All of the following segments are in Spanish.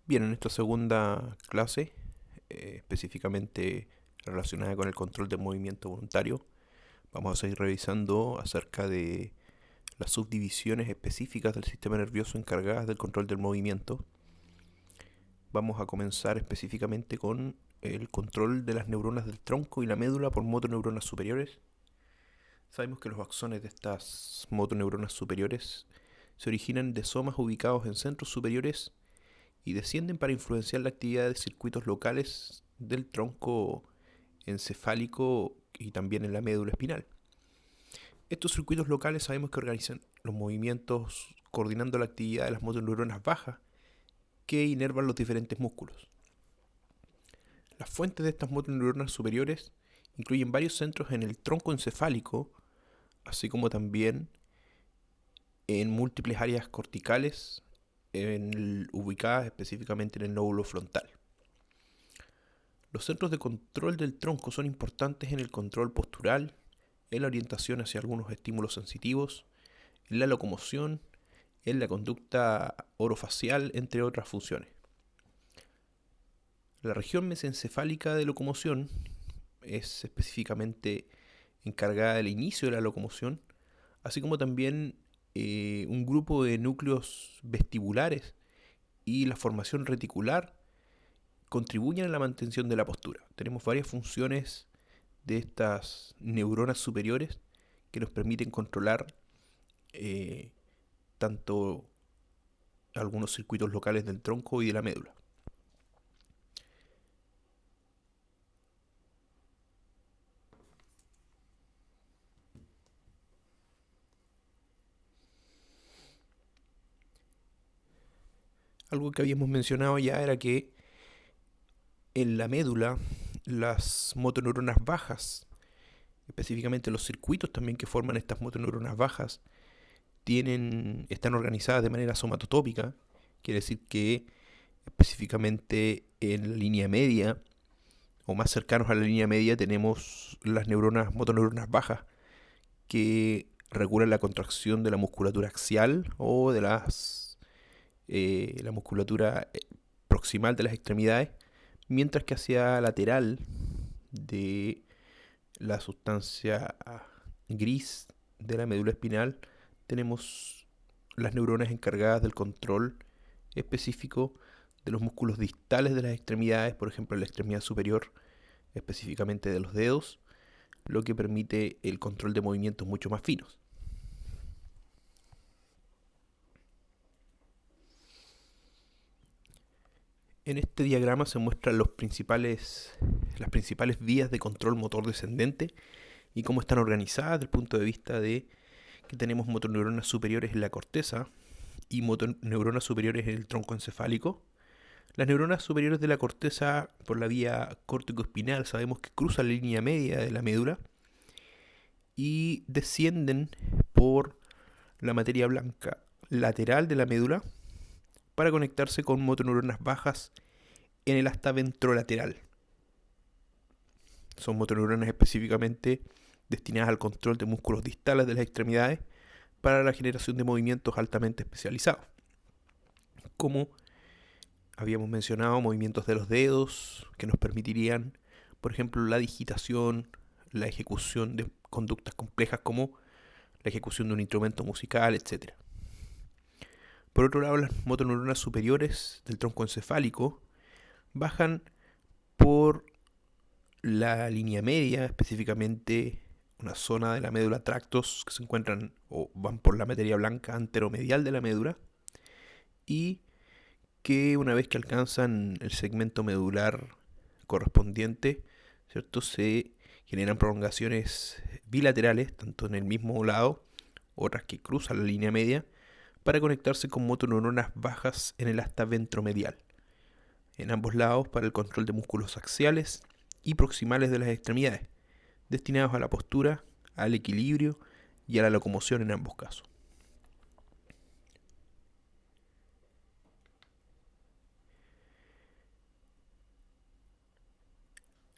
Bien, en esta segunda clase, específicamente relacionada con el control del movimiento voluntario, vamos a seguir revisando acerca de las subdivisiones específicas del sistema nervioso encargadas del control del movimiento. Vamos a comenzar específicamente con el control de las neuronas del tronco y la médula por motoneuronas superiores. Sabemos que los axones de estas motoneuronas superiores se originan de somas ubicados en centros superiores y descienden para influenciar la actividad de circuitos locales del tronco encefálico y también en la médula espinal. Estos circuitos locales sabemos que organizan los movimientos coordinando la actividad de las motoneuronas bajas que inervan los diferentes músculos. Las fuentes de estas motoneuronas superiores incluyen varios centros en el tronco encefálico, así como también en múltiples áreas corticales ubicadas específicamente en el lóbulo frontal. Los centros de control del tronco son importantes en el control postural, en la orientación hacia algunos estímulos sensitivos, en la locomoción, en la conducta orofacial, entre otras funciones. La región mesencefálica de locomoción es específicamente encargada del inicio de la locomoción, así como también un grupo de núcleos vestibulares y la formación reticular contribuyen a la mantención de la postura. Tenemos varias funciones de estas neuronas superiores que nos permiten controlar tanto algunos circuitos locales del tronco y de la médula. Algo que habíamos mencionado ya era que en la médula las motoneuronas bajas, específicamente los circuitos también que forman estas motoneuronas bajas, están organizadas de manera somatotópica, quiere decir que específicamente en la línea media o más cercanos a la línea media tenemos las motoneuronas bajas que regulan la contracción de la musculatura axial o de la musculatura proximal de las extremidades, mientras que hacia lateral de la sustancia gris de la médula espinal tenemos las neuronas encargadas del control específico de los músculos distales de las extremidades, por ejemplo, la extremidad superior, específicamente de los dedos, lo que permite el control de movimientos mucho más finos. En este diagrama se muestran las principales vías de control motor descendente y cómo están organizadas desde el punto de vista de que tenemos motoneuronas superiores en la corteza y motoneuronas superiores en el tronco encefálico. Las neuronas superiores de la corteza por la vía córtico-espinal sabemos que cruzan la línea media de la médula y descienden por la materia blanca lateral de la médula para conectarse con motoneuronas bajas en el asta ventrolateral. Son motoneuronas específicamente destinadas al control de músculos distales de las extremidades para la generación de movimientos altamente especializados, como habíamos mencionado, movimientos de los dedos que nos permitirían, por ejemplo, la digitación, la ejecución de conductas complejas como la ejecución de un instrumento musical, etc. Por otro lado, las motoneuronas superiores del tronco encefálico bajan por la línea media, específicamente una zona de la médula tractos que se encuentran o van por la materia blanca anteromedial de la médula y que una vez que alcanzan el segmento medular correspondiente, ¿cierto? Se generan prolongaciones bilaterales, tanto en el mismo lado, otras que cruzan la línea media, para conectarse con motoneuronas bajas en el asta ventromedial, en ambos lados para el control de músculos axiales y proximales de las extremidades, destinados a la postura, al equilibrio y a la locomoción en ambos casos.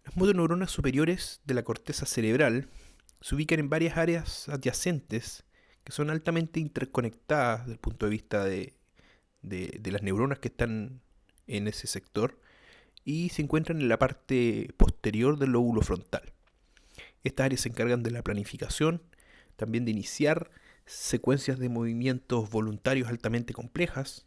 Las motoneuronas superiores de la corteza cerebral se ubican en varias áreas adyacentes que son altamente interconectadas desde el punto de vista de las neuronas que están en ese sector y se encuentran en la parte posterior del lóbulo frontal. Estas áreas se encargan de la planificación, también de iniciar secuencias de movimientos voluntarios altamente complejas.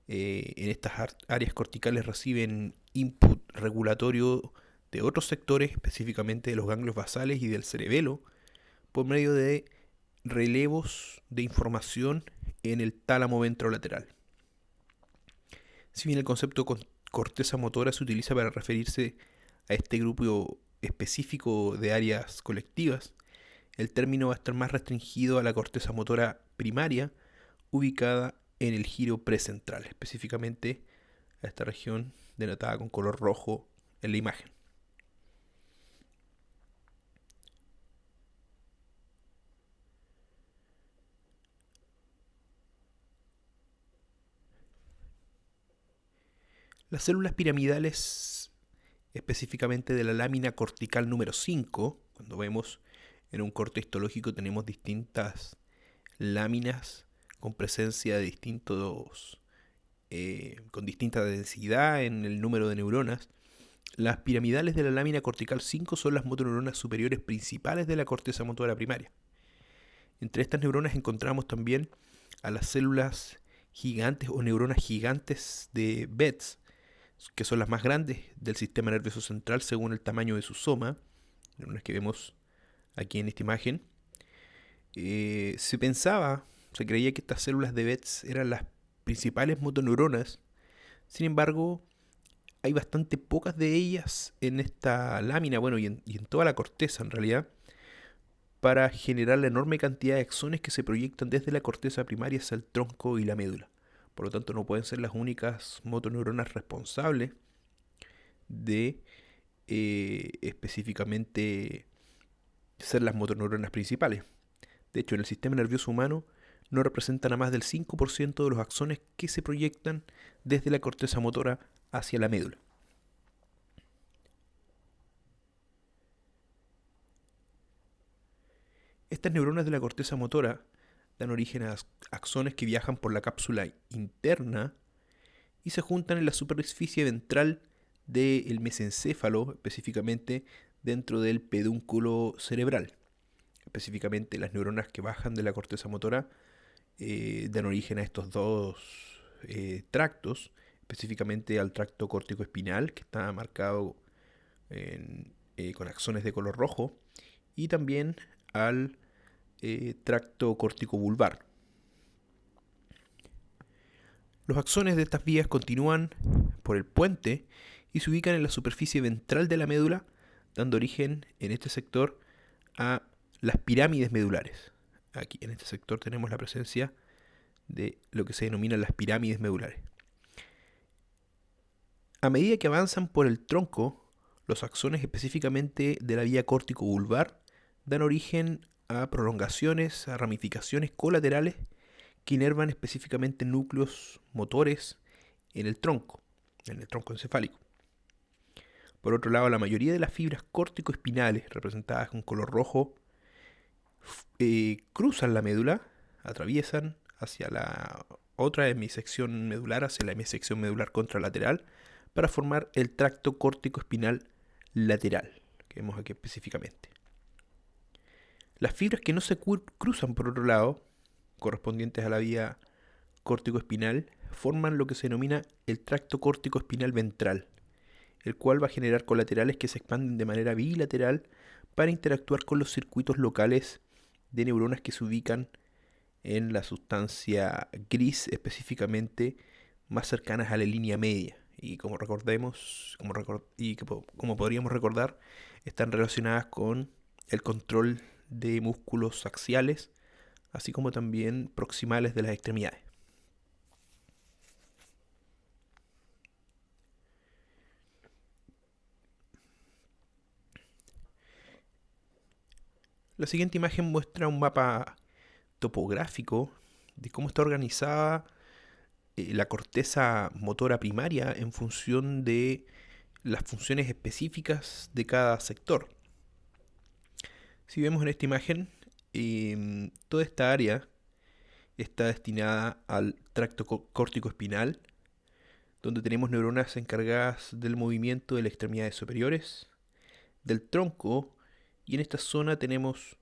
En estas áreas corticales reciben input regulatorio de otros sectores, específicamente de los ganglios basales y del cerebelo, por medio de relevos de información en el tálamo ventrolateral. Si bien el concepto corteza motora se utiliza para referirse a este grupo específico de áreas colectivas, el término va a estar más restringido a la corteza motora primaria, ubicada en el giro precentral, específicamente a esta región denotada con color rojo en la imagen. Las células piramidales, específicamente de la lámina cortical número 5, cuando vemos en un corte histológico tenemos distintas láminas con presencia de con distinta densidad en el número de neuronas. Las piramidales de la lámina cortical 5 son las motoneuronas superiores principales de la corteza motora primaria. Entre estas neuronas encontramos también a las células gigantes o neuronas gigantes de Betz, que son las más grandes del sistema nervioso central según el tamaño de su soma, neuronas que vemos aquí en esta imagen. Se creía que estas células de Betz eran las principales motoneuronas. Sin embargo, hay bastante pocas de ellas en esta lámina, bueno, y en toda la corteza en realidad, para generar la enorme cantidad de axones que se proyectan desde la corteza primaria hacia el tronco y la médula. Por lo tanto, no pueden ser las únicas motoneuronas responsables de específicamente ser las motoneuronas principales. De hecho, en el sistema nervioso humano no representan a más del 5% de los axones que se proyectan desde la corteza motora hacia la médula. Estas neuronas de la corteza motora dan origen a axones que viajan por la cápsula interna y se juntan en la superficie ventral del mesencéfalo, específicamente dentro del pedúnculo cerebral. Específicamente las neuronas que bajan de la corteza motora dan origen a estos dos tractos, específicamente al tracto córtico-espinal, que está marcado con axones de color rojo, y también al tracto córtico-vulvar. Los axones de estas vías continúan por el puente y se ubican en la superficie ventral de la médula, dando origen en este sector a las pirámides medulares. Aquí en este sector tenemos la presencia de lo que se denominan las pirámides medulares. A medida que avanzan por el tronco, los axones específicamente de la vía córtico-vulvar dan origen a prolongaciones, a ramificaciones colaterales que inervan específicamente núcleos motores en el tronco encefálico. Por otro lado, la mayoría de las fibras córtico-espinales, representadas con color rojo, cruzan la médula, atraviesan hacia la otra hemisección medular, hacia la hemisección medular contralateral, para formar el tracto córtico-espinal lateral, que vemos aquí específicamente. Las fibras que no se cruzan por otro lado, correspondientes a la vía córtico-espinal, forman lo que se denomina el tracto córtico-espinal ventral, el cual va a generar colaterales que se expanden de manera bilateral para interactuar con los circuitos locales de neuronas que se ubican en la sustancia gris, específicamente más cercanas a la línea media. Y como podríamos recordar, están relacionadas con el control de músculos axiales, así como también proximales de las extremidades. La siguiente imagen muestra un mapa topográfico de cómo está organizada la corteza motora primaria en función de las funciones específicas de cada sector. Si vemos en esta imagen, toda esta área está destinada al tracto córtico-espinal, donde tenemos neuronas encargadas del movimiento de las extremidades superiores, del tronco, y en esta zona tenemos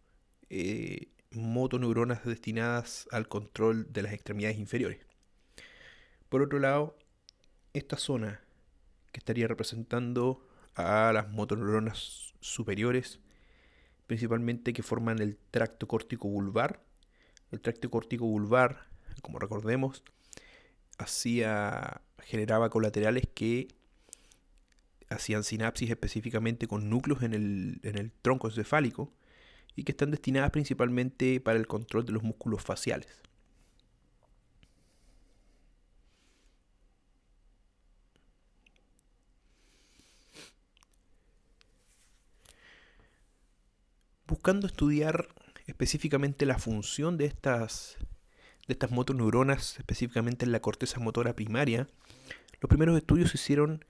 motoneuronas destinadas al control de las extremidades inferiores. Por otro lado, esta zona que estaría representando a las motoneuronas superiores, principalmente que forman el tracto córtico vulvar. El tracto córtico vulvar, como recordemos, generaba colaterales que hacían sinapsis específicamente con núcleos en el tronco encefálico y que están destinadas principalmente para el control de los músculos faciales. Buscando estudiar específicamente la función de estas motoneuronas, específicamente en la corteza motora primaria, los primeros estudios se hicieron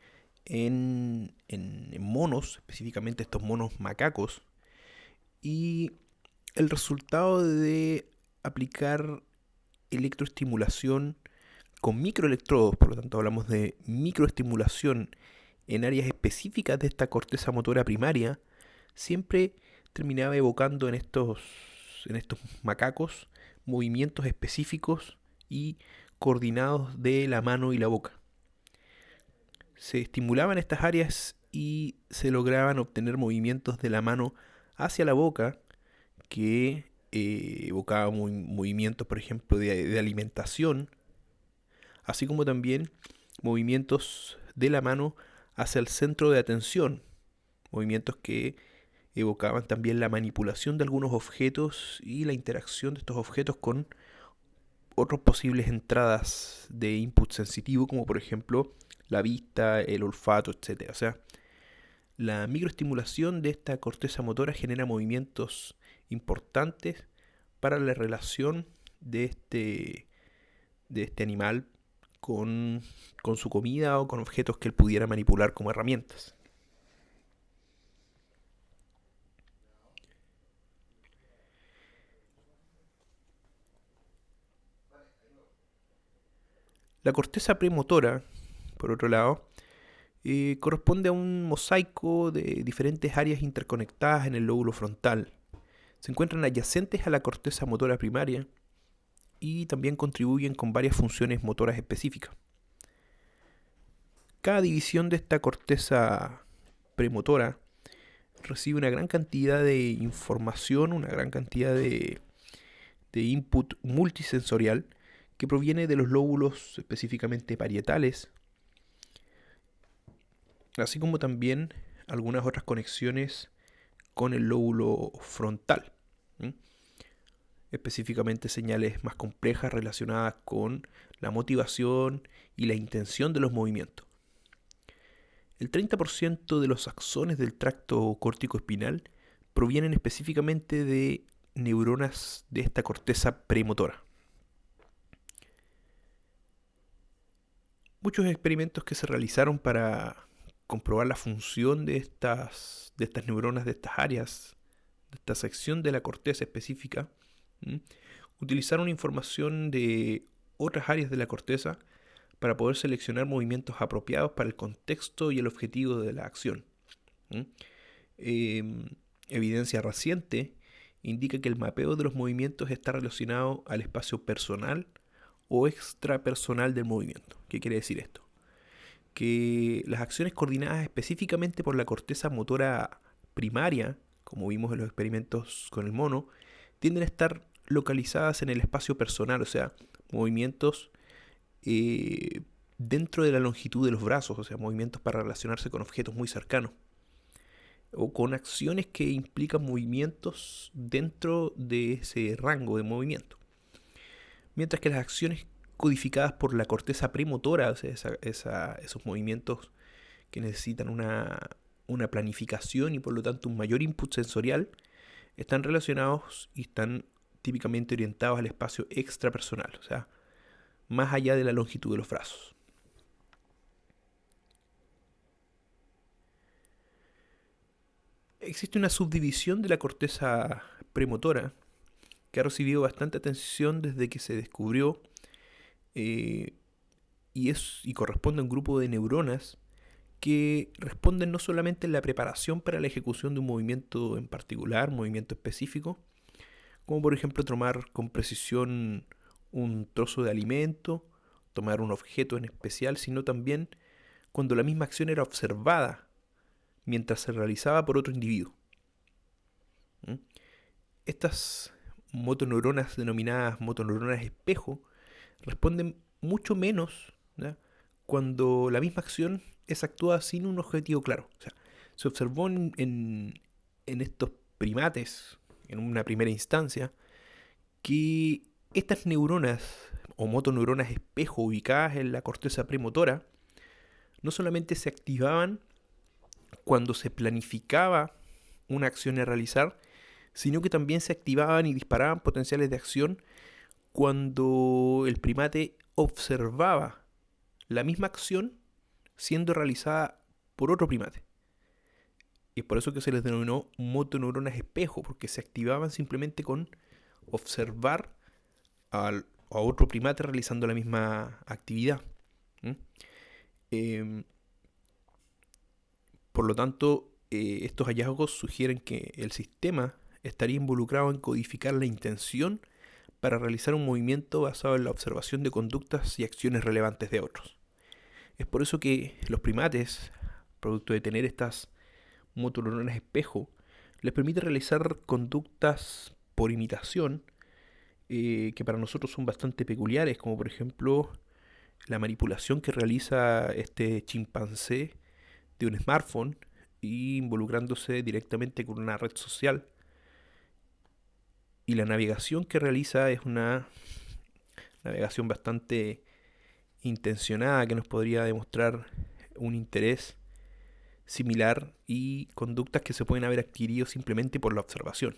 en monos, específicamente estos monos macacos, y el resultado de aplicar electroestimulación con microelectrodos, por lo tanto hablamos de microestimulación en áreas específicas de esta corteza motora primaria, siempre terminaba evocando en estos macacos movimientos específicos y coordinados de la mano y la boca. Se estimulaban estas áreas y se lograban obtener movimientos de la mano hacia la boca que evocaban movimientos, por ejemplo, de alimentación, así como también movimientos de la mano hacia el centro de atención, movimientos que evocaban también la manipulación de algunos objetos y la interacción de estos objetos con otras posibles entradas de input sensitivo, como por ejemplo la vista, el olfato, etc. O sea, la microestimulación de esta corteza motora genera movimientos importantes para la relación de este animal con su comida o con objetos que él pudiera manipular como herramientas. La corteza premotora, por otro lado, corresponde a un mosaico de diferentes áreas interconectadas en el lóbulo frontal. Se encuentran adyacentes a la corteza motora primaria y también contribuyen con varias funciones motoras específicas. Cada división de esta corteza premotora recibe una gran cantidad de información, una gran cantidad de input multisensorial que proviene de los lóbulos específicamente parietales, así como también algunas otras conexiones con el lóbulo frontal, ¿sí? Específicamente señales más complejas relacionadas con la motivación y la intención de los movimientos. El 30% de los axones del tracto córtico espinal provienen específicamente de neuronas de esta corteza premotora. Muchos experimentos que se realizaron para comprobar la función de estas neuronas, de estas áreas, de esta sección de la corteza específica, utilizaron información de otras áreas de la corteza para poder seleccionar movimientos apropiados para el contexto y el objetivo de la acción. Evidencia reciente indica que el mapeo de los movimientos está relacionado al espacio personal o extrapersonal del movimiento. ¿Qué quiere decir esto? Que las acciones coordinadas específicamente por la corteza motora primaria, como vimos en los experimentos con el mono, tienden a estar localizadas en el espacio personal, o sea, movimientos dentro de la longitud de los brazos, o sea, movimientos para relacionarse con objetos muy cercanos, o con acciones que implican movimientos dentro de ese rango de movimiento. Mientras que las acciones codificadas por la corteza premotora, o sea, esos movimientos que necesitan una planificación y por lo tanto un mayor input sensorial, están relacionados y están típicamente orientados al espacio extrapersonal, o sea, más allá de la longitud de los brazos. Existe una subdivisión de la corteza premotora que ha recibido bastante atención desde que se descubrió y y corresponde a un grupo de neuronas que responden no solamente en la preparación para la ejecución de un movimiento en particular, movimiento específico, como por ejemplo tomar con precisión un trozo de alimento, tomar un objeto en especial, sino también cuando la misma acción era observada mientras se realizaba por otro individuo. ¿Mm? Estas motoneuronas denominadas motoneuronas espejo responden mucho menos, ¿ya?, cuando la misma acción es actuada sin un objetivo claro. O sea, se observó en estos primates, en una primera instancia, que estas neuronas o motoneuronas espejo ubicadas en la corteza premotora no solamente se activaban cuando se planificaba una acción a realizar, sino que también se activaban y disparaban potenciales de acción cuando el primate observaba la misma acción siendo realizada por otro primate. Y es por eso que se les denominó motoneuronas espejo, porque se activaban simplemente con observar a otro primate realizando la misma actividad. ¿Mm? Eh, por lo tanto, estos hallazgos sugieren que el sistema estaría involucrado en codificar la intención para realizar un movimiento basado en la observación de conductas y acciones relevantes de otros. Es por eso que los primates, producto de tener estas motoneuronas espejo, les permite realizar conductas por imitación que para nosotros son bastante peculiares, como por ejemplo la manipulación que realiza este chimpancé de un smartphone y involucrándose directamente con una red social. Y la navegación que realiza es una navegación bastante intencionada que nos podría demostrar un interés similar y conductas que se pueden haber adquirido simplemente por la observación.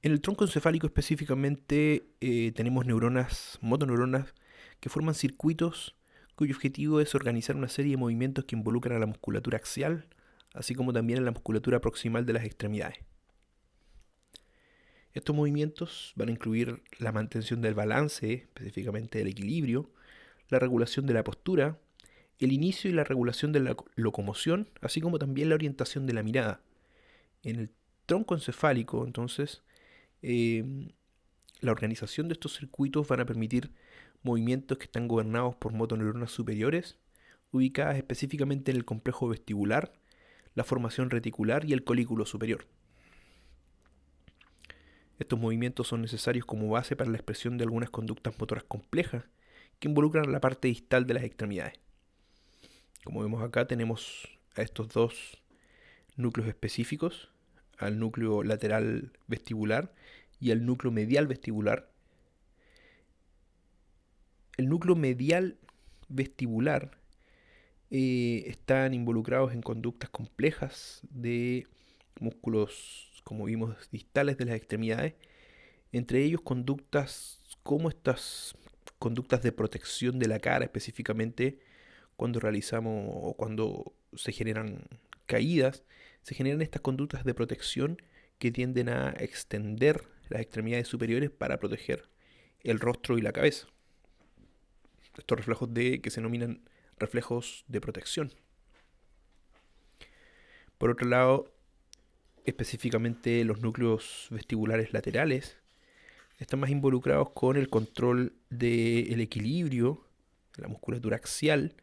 En el tronco encefálico específicamente tenemos neuronas, motoneuronas, que forman circuitos cuyo objetivo es organizar una serie de movimientos que involucran a la musculatura axial, así como también a la musculatura proximal de las extremidades. Estos movimientos van a incluir la mantención del balance, específicamente del equilibrio, la regulación de la postura, el inicio y la regulación de la locomoción, así como también la orientación de la mirada. En el tronco encefálico, entonces, eh, la organización de estos circuitos van a permitir movimientos que están gobernados por motoneuronas superiores, ubicadas específicamente en el complejo vestibular, la formación reticular y el colículo superior. Estos movimientos son necesarios como base para la expresión de algunas conductas motoras complejas que involucran la parte distal de las extremidades. Como vemos acá, tenemos a estos dos núcleos específicos, al núcleo lateral vestibular y al núcleo medial vestibular. El núcleo medial vestibular están involucrados en conductas complejas de músculos, como vimos, distales de las extremidades, entre ellos conductas como estas conductas de protección de la cara, específicamente cuando realizamos o cuando se generan caídas, se generan estas conductas de protección que tienden a extender las extremidades superiores para proteger el rostro y la cabeza. Estos reflejos que se denominan reflejos de protección. Por otro lado, específicamente los núcleos vestibulares laterales están más involucrados con el control del equilibrio, de la musculatura axial,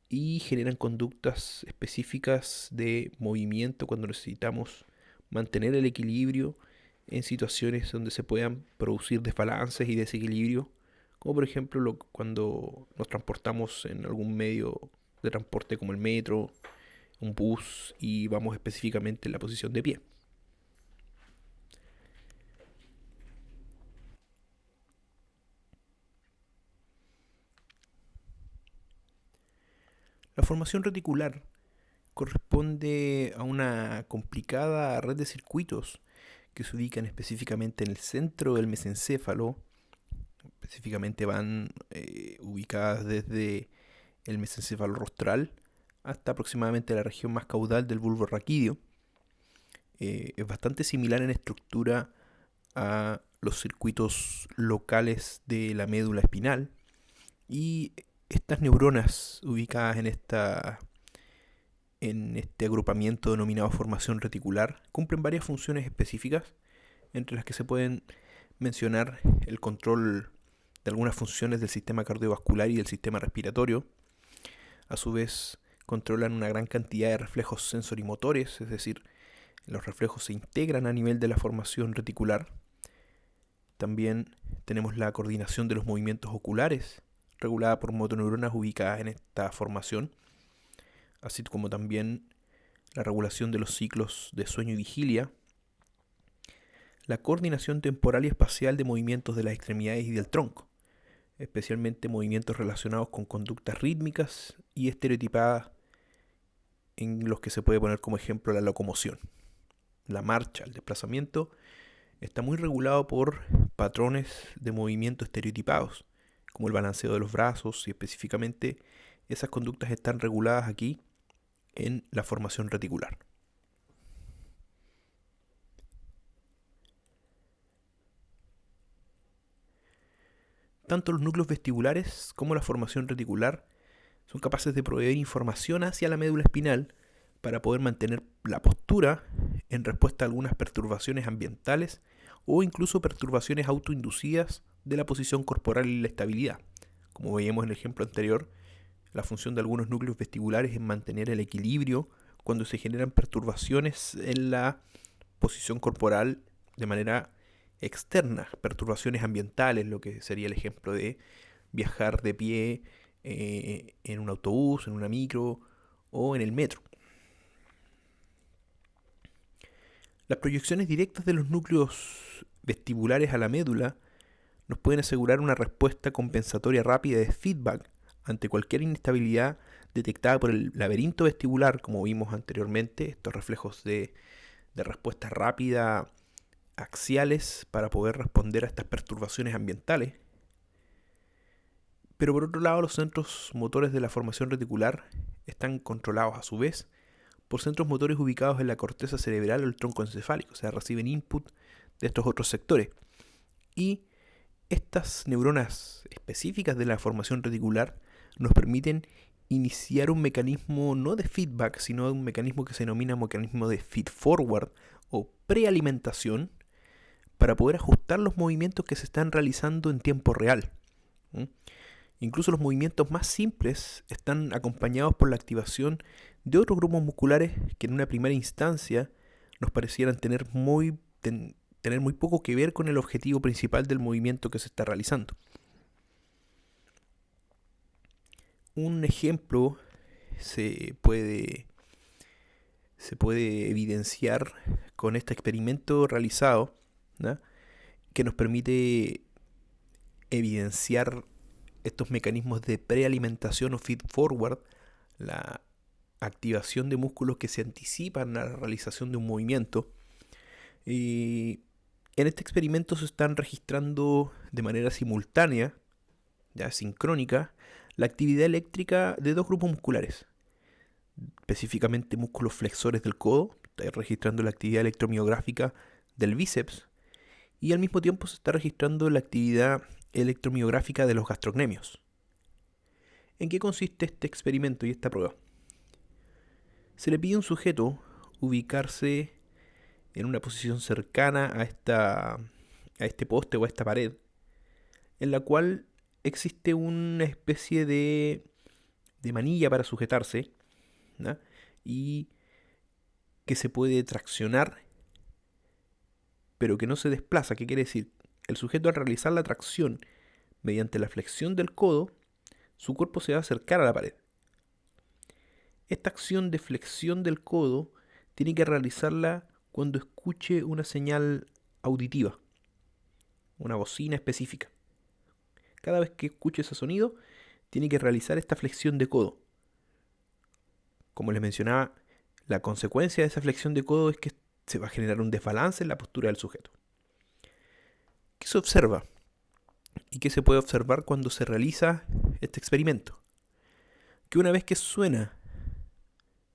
y generan conductas específicas de movimiento cuando necesitamos mantener el equilibrio en situaciones donde se puedan producir desbalances y desequilibrio, como por ejemplo cuando nos transportamos en algún medio de transporte como el metro, un bus y vamos específicamente en la posición de pie. La formación reticular corresponde a una complicada red de circuitos que se ubican específicamente en el centro del mesencéfalo. Específicamente van ubicadas desde el mesencéfalo rostral hasta aproximadamente la región más caudal del bulbo raquídeo. Es bastante similar en estructura a los circuitos locales de la médula espinal, y estas neuronas ubicadas en este agrupamiento denominado formación reticular cumplen varias funciones específicas, entre las que se pueden mencionar el control de algunas funciones del sistema cardiovascular y del sistema respiratorio. A su vez, controlan una gran cantidad de reflejos sensorimotores, es decir, los reflejos se integran a nivel de la formación reticular. También tenemos la coordinación de los movimientos oculares, regulada por motoneuronas ubicadas en esta formación, así como también la regulación de los ciclos de sueño y vigilia, la coordinación temporal y espacial de movimientos de las extremidades y del tronco, especialmente movimientos relacionados con conductas rítmicas y estereotipadas, en los que se puede poner como ejemplo la locomoción. La marcha, el desplazamiento, está muy regulado por patrones de movimiento estereotipados, como el balanceo de los brazos, y específicamente esas conductas están reguladas aquí en la formación reticular. Tanto los núcleos vestibulares como la formación reticular son capaces de proveer información hacia la médula espinal para poder mantener la postura en respuesta a algunas perturbaciones ambientales o incluso perturbaciones autoinducidas de la posición corporal y la estabilidad. Como veíamos en el ejemplo anterior, la función de algunos núcleos vestibulares es mantener el equilibrio cuando se generan perturbaciones en la posición corporal de manera externa, perturbaciones ambientales, lo que sería el ejemplo de viajar de pie en un autobús, en una micro o en el metro. Las proyecciones directas de los núcleos vestibulares a la médula nos pueden asegurar una respuesta compensatoria rápida de feedback ante cualquier inestabilidad detectada por el laberinto vestibular, como vimos anteriormente, estos reflejos de respuesta rápida axiales para poder responder a estas perturbaciones ambientales. Pero por otro lado, los centros motores de la formación reticular están controlados a su vez por centros motores ubicados en la corteza cerebral o el tronco encefálico, o sea, reciben input de estos otros sectores. Y estas neuronas específicas de la formación reticular nos permiten iniciar un mecanismo no de feedback, sino un mecanismo que se denomina mecanismo de feed forward o prealimentación, para poder ajustar los movimientos que se están realizando en tiempo real. Incluso los movimientos más simples están acompañados por la activación de otros grupos musculares que en una primera instancia nos parecieran tener muy poco que ver con el objetivo principal del movimiento que se está realizando. Un ejemplo se puede evidenciar con este experimento realizado, ¿no?, que nos permite evidenciar estos mecanismos de prealimentación o feed forward, la activación de músculos que se anticipan a la realización de un movimiento. Y en este experimento se están registrando de manera simultánea, ya sincrónica, la actividad eléctrica de dos grupos musculares, específicamente músculos flexores del codo. Está registrando la actividad electromiográfica del bíceps, y al mismo tiempo se está registrando la actividad electromiográfica de los gastrocnemios. ¿En qué consiste este experimento y esta prueba? Se le pide a un sujeto ubicarse en una posición cercana a este poste o a esta pared, en la cual existe una especie de manilla para sujetarse, ¿no?, y que se puede traccionar pero que no se desplaza. ¿Qué quiere decir? El sujeto, al realizar la tracción mediante la flexión del codo, su cuerpo se va a acercar a la pared. Esta acción de flexión del codo tiene que realizarla cuando escuche una señal auditiva, una bocina específica. Cada vez que escuche ese sonido, tiene que realizar esta flexión de codo. Como les mencionaba, la consecuencia de esa flexión de codo es que se va a generar un desbalance en la postura del sujeto. ¿Qué se observa? ¿Y qué se puede observar cuando se realiza este experimento? Que una vez que suena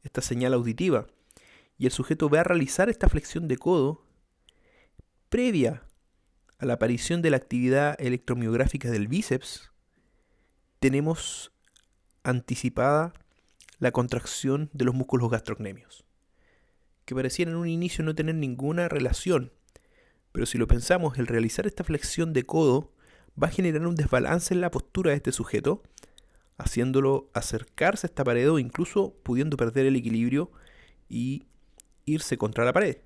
esta señal auditiva y el sujeto va a realizar esta flexión de codo, previa a la aparición de la actividad electromiográfica del bíceps, tenemos anticipada la contracción de los músculos gastrocnemios, que parecían en un inicio no tener ninguna relación, pero si lo pensamos, el realizar esta flexión de codo va a generar un desbalance en la postura de este sujeto, haciéndolo acercarse a esta pared o incluso pudiendo perder el equilibrio y irse contra la pared.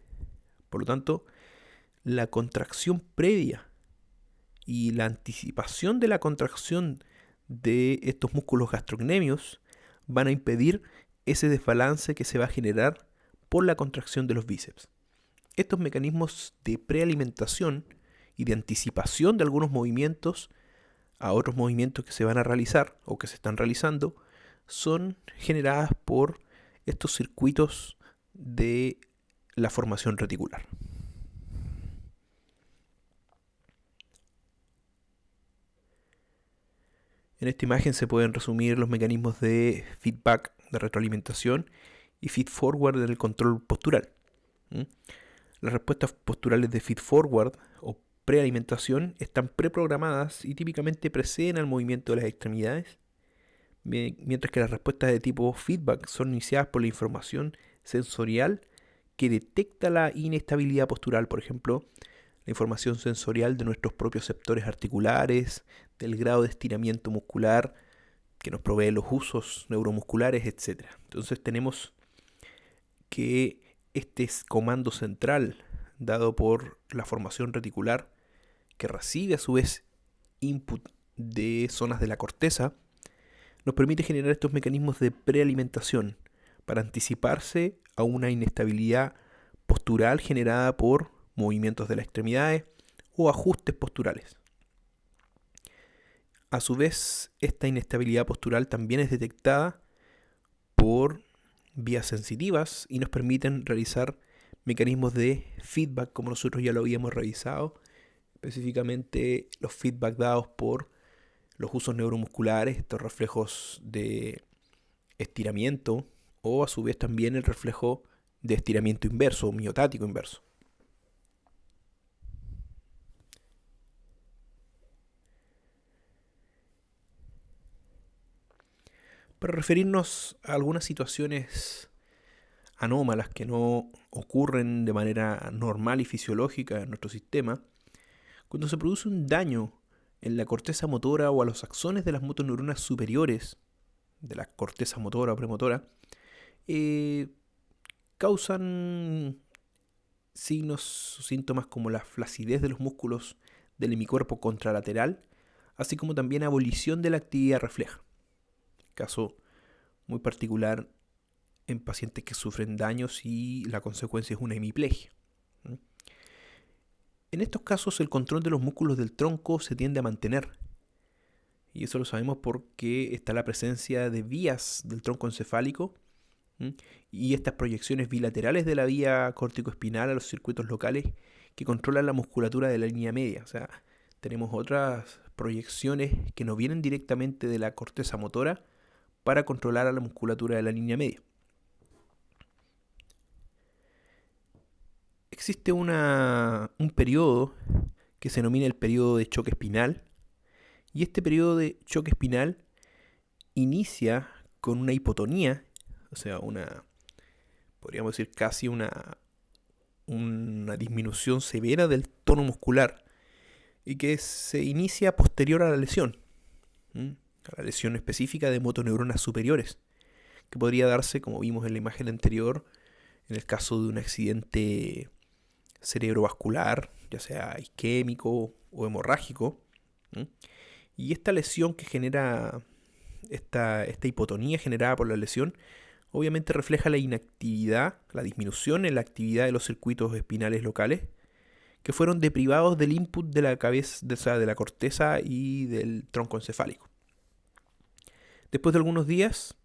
Por lo tanto, la contracción previa y la anticipación de la contracción de estos músculos gastrocnemios van a impedir ese desbalance que se va a generar por la contracción de los bíceps. Estos mecanismos de prealimentación y de anticipación de algunos movimientos a otros movimientos que se van a realizar o que se están realizando son generadas por estos circuitos de la formación reticular. En esta imagen se pueden resumir los mecanismos de feedback, de retroalimentación, y feed forward del control postural. Las respuestas posturales de feed forward o prealimentación están preprogramadas y típicamente preceden al movimiento de las extremidades, mientras que las respuestas de tipo feedback son iniciadas por la información sensorial que detecta la inestabilidad postural, por ejemplo, la información sensorial de nuestros propios sectores articulares, del grado de estiramiento muscular que nos provee los usos neuromusculares, etc. Entonces tenemos que este comando central dado por la formación reticular, que recibe a su vez input de zonas de la corteza, nos permite generar estos mecanismos de prealimentación para anticiparse a una inestabilidad postural generada por movimientos de las extremidades o ajustes posturales. A su vez, esta inestabilidad postural también es detectada por vías sensitivas y nos permiten realizar mecanismos de feedback, como nosotros ya lo habíamos revisado, específicamente los feedback dados por los usos neuromusculares, estos reflejos de estiramiento, o a su vez también el reflejo de estiramiento inverso o miotático inverso. Para referirnos a algunas situaciones anómalas que no ocurren de manera normal y fisiológica en nuestro sistema, cuando se produce un daño en la corteza motora o a los axones de las motoneuronas superiores de la corteza motora o premotora, causan signos o síntomas como la flacidez de los músculos del hemicuerpo contralateral, así como también abolición de la actividad refleja. Caso muy particular en pacientes que sufren daños y la consecuencia es una hemiplegia. En estos casos el control de los músculos del tronco se tiende a mantener. Y eso lo sabemos porque está la presencia de vías del tronco encefálico y estas proyecciones bilaterales de la vía córtico-espinal a los circuitos locales que controlan la musculatura de la línea media. O sea, tenemos otras proyecciones que no vienen directamente de la corteza motora para controlar a la musculatura de la línea media. Existe un periodo que se denomina el periodo de choque espinal, y este periodo de choque espinal inicia con una hipotonía, o sea, podríamos decir casi una disminución severa del tono muscular, y que se inicia posterior a la lesión, a la lesión específica de motoneuronas superiores, que podría darse, como vimos en la imagen anterior, en el caso de un accidente cerebrovascular, ya sea isquémico o hemorrágico. ¿Mm? Y esta lesión que genera, esta hipotonía generada por la lesión, obviamente refleja la inactividad, la disminución en la actividad de los circuitos espinales locales que fueron deprivados del input de la cabeza, o sea, de la corteza y del tronco encefálico. Después de algunos días,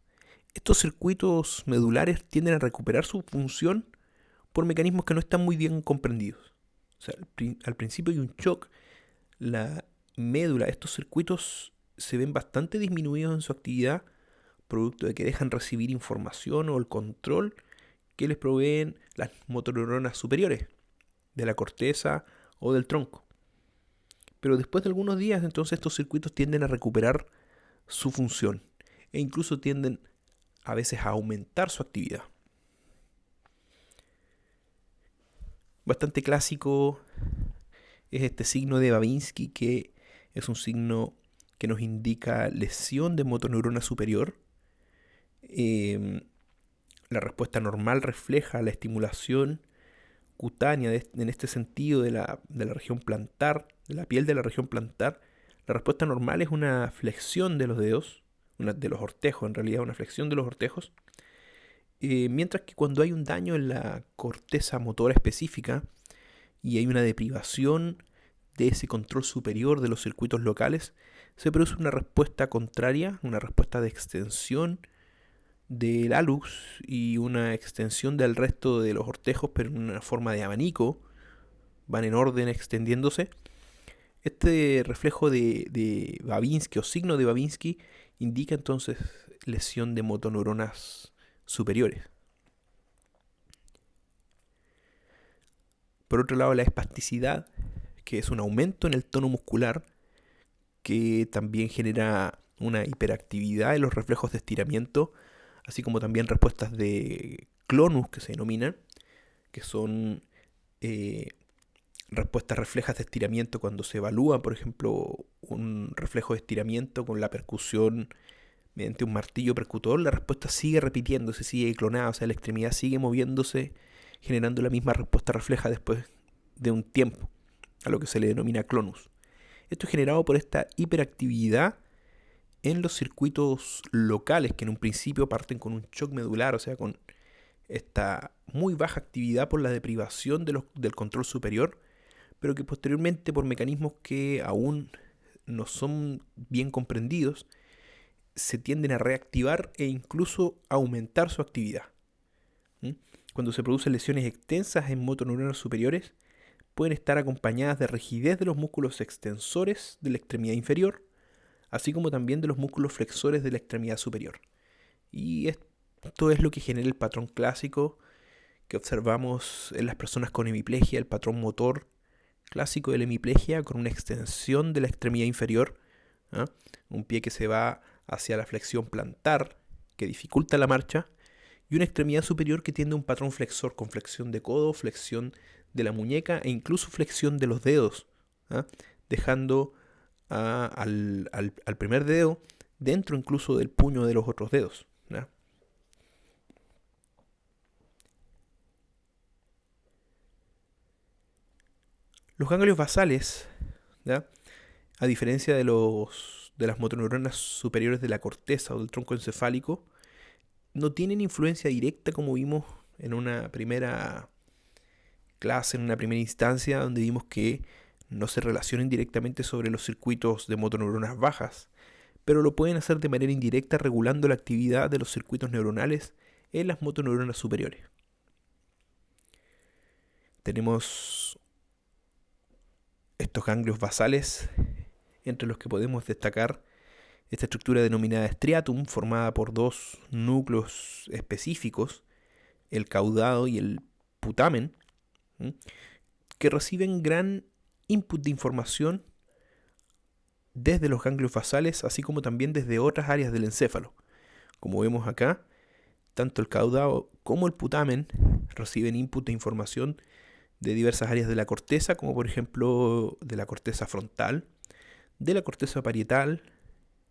estos circuitos medulares tienden a recuperar su función por mecanismos que no están muy bien comprendidos. O sea, al principio hay un shock, la médula, estos circuitos se ven bastante disminuidos en su actividad, producto de que dejan recibir información o el control que les proveen las motoneuronas superiores de la corteza o del tronco. Pero después de algunos días, entonces estos circuitos tienden a recuperar su función e incluso tienden a veces a aumentar su actividad. Bastante clásico es este signo de Babinski, que es un signo que nos indica lesión de motoneurona superior. La respuesta normal refleja la estimulación cutánea en este sentido de la región plantar, de la piel de la región plantar. La respuesta normal es una flexión de los dedos, de los ortejos, en realidad una flexión de los ortejos. Mientras que cuando hay un daño en la corteza motora específica y hay una deprivación de ese control superior de los circuitos locales, se produce una respuesta contraria, una respuesta de extensión del hallux y una extensión del resto de los ortejos, pero en una forma de abanico, van en orden extendiéndose. Este reflejo de Babinski o signo de Babinski indica entonces lesión de motoneuronas superiores. Por otro lado, la espasticidad, que es un aumento en el tono muscular, que también genera una hiperactividad en los reflejos de estiramiento, así como también respuestas de clonus que se denominan, que son respuestas reflejas de estiramiento cuando se evalúa, por ejemplo, un reflejo de estiramiento con la percusión mediante un martillo percutor. La respuesta sigue repitiéndose, sigue clonada, o sea, la extremidad sigue moviéndose, generando la misma respuesta refleja después de un tiempo, a lo que se le denomina clonus. Esto es generado por esta hiperactividad en los circuitos locales, que en un principio parten con un shock medular, o sea, con esta muy baja actividad por la deprivación del control superior, pero que posteriormente, por mecanismos que aún no son bien comprendidos, se tienden a reactivar e incluso aumentar su actividad. Cuando se producen lesiones extensas en motoneuronas superiores, pueden estar acompañadas de rigidez de los músculos extensores de la extremidad inferior, así como también de los músculos flexores de la extremidad superior. Y esto es lo que genera el patrón clásico que observamos en las personas con hemiplegia, el patrón motor clásico de la hemiplegia con una extensión de la extremidad inferior, ¿eh? Un pie que se va hacia la flexión plantar, que dificulta la marcha, y una extremidad superior que tiende a un patrón flexor con flexión de codo, flexión de la muñeca e incluso flexión de los dedos, ¿eh? Dejando al primer dedo dentro incluso del puño de los otros dedos, ¿eh? Los ganglios basales, ¿ya?, a diferencia de las motoneuronas superiores de la corteza o del tronco encefálico, no tienen influencia directa como vimos en una primera clase, en una primera instancia, donde vimos que no se relacionan directamente sobre los circuitos de motoneuronas bajas, pero lo pueden hacer de manera indirecta regulando la actividad de los circuitos neuronales en las motoneuronas superiores. Tenemos estos ganglios basales, entre los que podemos destacar esta estructura denominada striatum, formada por dos núcleos específicos, el caudado y el putamen, que reciben gran input de información desde los ganglios basales, así como también desde otras áreas del encéfalo. Como vemos acá, tanto el caudado como el putamen reciben input de información de diversas áreas de la corteza, como por ejemplo de la corteza frontal, de la corteza parietal,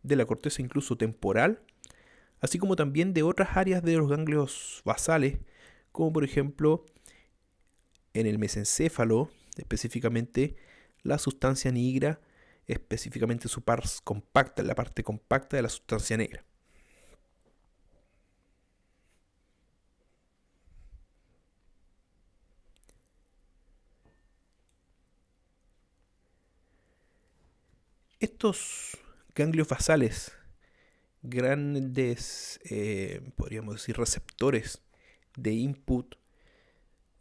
de la corteza incluso temporal, así como también de otras áreas de los ganglios basales, como por ejemplo en el mesencéfalo, específicamente la sustancia negra, específicamente su pars compacta, la parte compacta de la sustancia negra. Estos ganglios basales, grandes, podríamos decir, receptores de input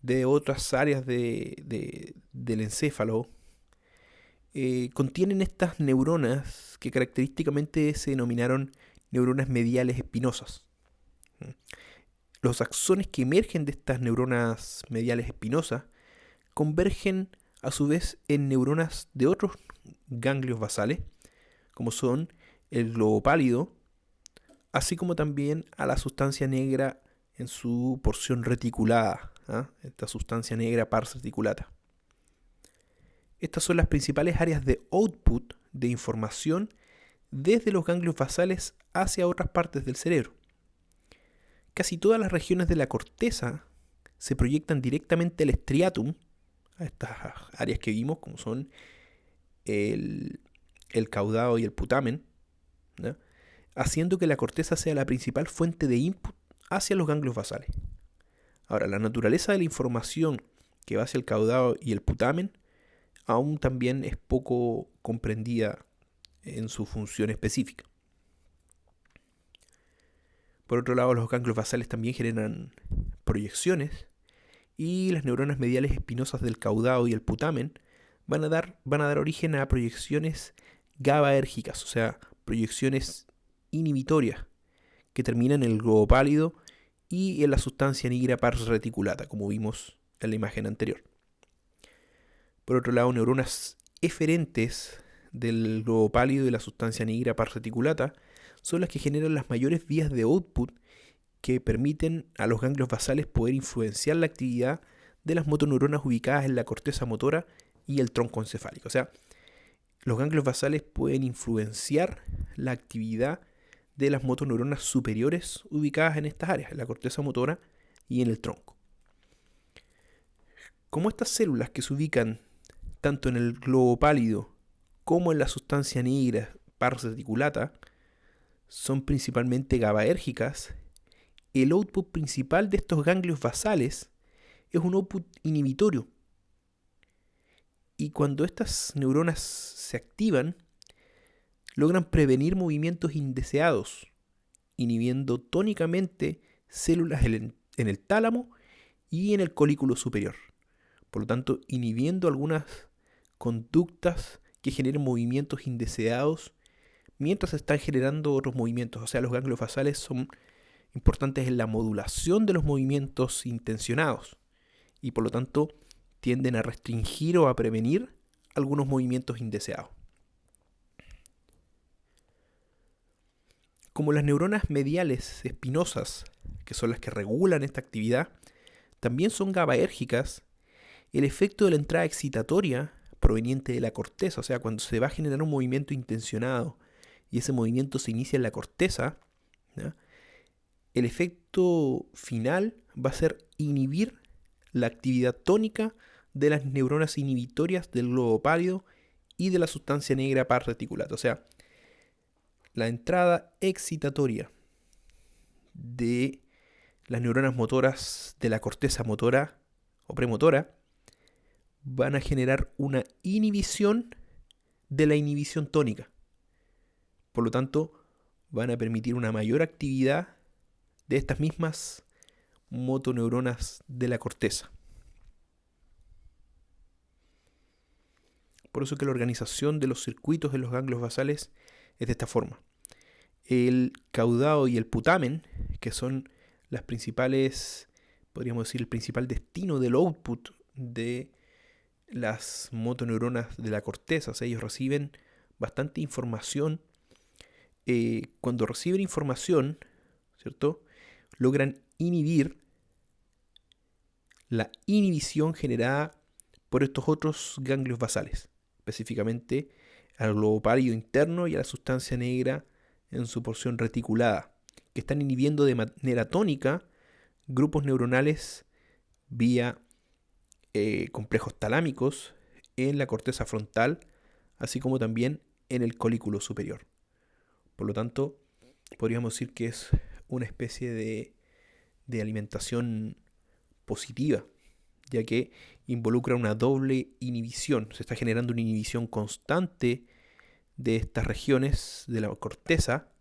de otras áreas del encéfalo, contienen estas neuronas que característicamente se denominaron neuronas mediales espinosas. Los axones que emergen de estas neuronas mediales espinosas convergen a su vez en neuronas de otros ganglios basales, como son el globo pálido, así como también a la sustancia negra en su porción reticulada, esta sustancia negra pars reticulata. Estas son las principales áreas de output de información desde los ganglios basales hacia otras partes del cerebro. Casi todas las regiones de la corteza se proyectan directamente al striatum, a estas áreas que vimos, como son el caudado y el putamen, ¿no?, haciendo que la corteza sea la principal fuente de input hacia los ganglios basales. Ahora, la naturaleza de la información que va hacia el caudado y el putamen aún también es poco comprendida en su función específica. Por otro lado, los ganglios basales también generan proyecciones y las neuronas mediales espinosas del caudado y el putamen van a dar origen a proyecciones GABAérgicas, o sea, proyecciones inhibitorias que terminan en el globo pálido y en la sustancia negra pars reticulata, como vimos en la imagen anterior. Por otro lado, neuronas eferentes del globo pálido y la sustancia negra pars reticulata son las que generan las mayores vías de output que permiten a los ganglios basales poder influenciar la actividad de las motoneuronas ubicadas en la corteza motora y el tronco encefálico. O sea, los ganglios basales pueden influenciar la actividad de las motoneuronas superiores ubicadas en estas áreas, en la corteza motora y en el tronco. Como estas células que se ubican tanto en el globo pálido como en la sustancia negra pars reticulata son principalmente GABAérgicas, el output principal de estos ganglios basales es un output inhibitorio. Y cuando estas neuronas se activan, logran prevenir movimientos indeseados, inhibiendo tónicamente células en el tálamo y en el colículo superior. Por lo tanto, inhibiendo algunas conductas que generen movimientos indeseados mientras se están generando otros movimientos. O sea, los ganglios basales son importantes en la modulación de los movimientos intencionados y por lo tanto tienden a restringir o a prevenir algunos movimientos indeseados. Como las neuronas mediales espinosas, que son las que regulan esta actividad, también son GABAérgicas, el efecto de la entrada excitatoria proveniente de la corteza, o sea, cuando se va a generar un movimiento intencionado y ese movimiento se inicia en la corteza, ¿no?, el efecto final va a ser inhibir la actividad tónica de las neuronas inhibitorias del globo pálido y de la sustancia negra pars reticulata. O sea, la entrada excitatoria de las neuronas motoras de la corteza motora o premotora van a generar una inhibición de la inhibición tónica. Por lo tanto, van a permitir una mayor actividad de estas mismas motoneuronas de la corteza. Por eso que la organización de los circuitos de los ganglios basales es de esta forma. El caudado y el putamen, que son las principales, podríamos decir, el principal destino del output de las motoneuronas de la corteza. O sea, ellos reciben bastante información. Cuando reciben información, ¿cierto?, logran inhibir la inhibición generada por estos otros ganglios basales, específicamente al globo pálido interno y a la sustancia negra en su porción reticulada, que están inhibiendo de manera tónica grupos neuronales vía complejos talámicos en la corteza frontal, así como también en el colículo superior. Por lo tanto, podríamos decir que es una especie de alimentación positiva, ya que involucra una doble inhibición. Se está generando una inhibición constante de estas regiones de la corteza,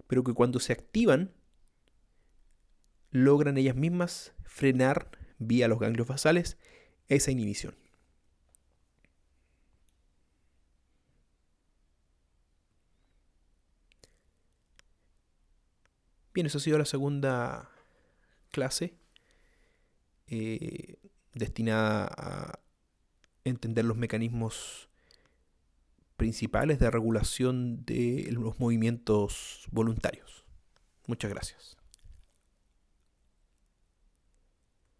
pero que cuando se activan, logran ellas mismas frenar vía los ganglios basales esa inhibición. Bien, eso ha sido la segunda clase destinada a entender los mecanismos principales de regulación de los movimientos voluntarios. Muchas gracias.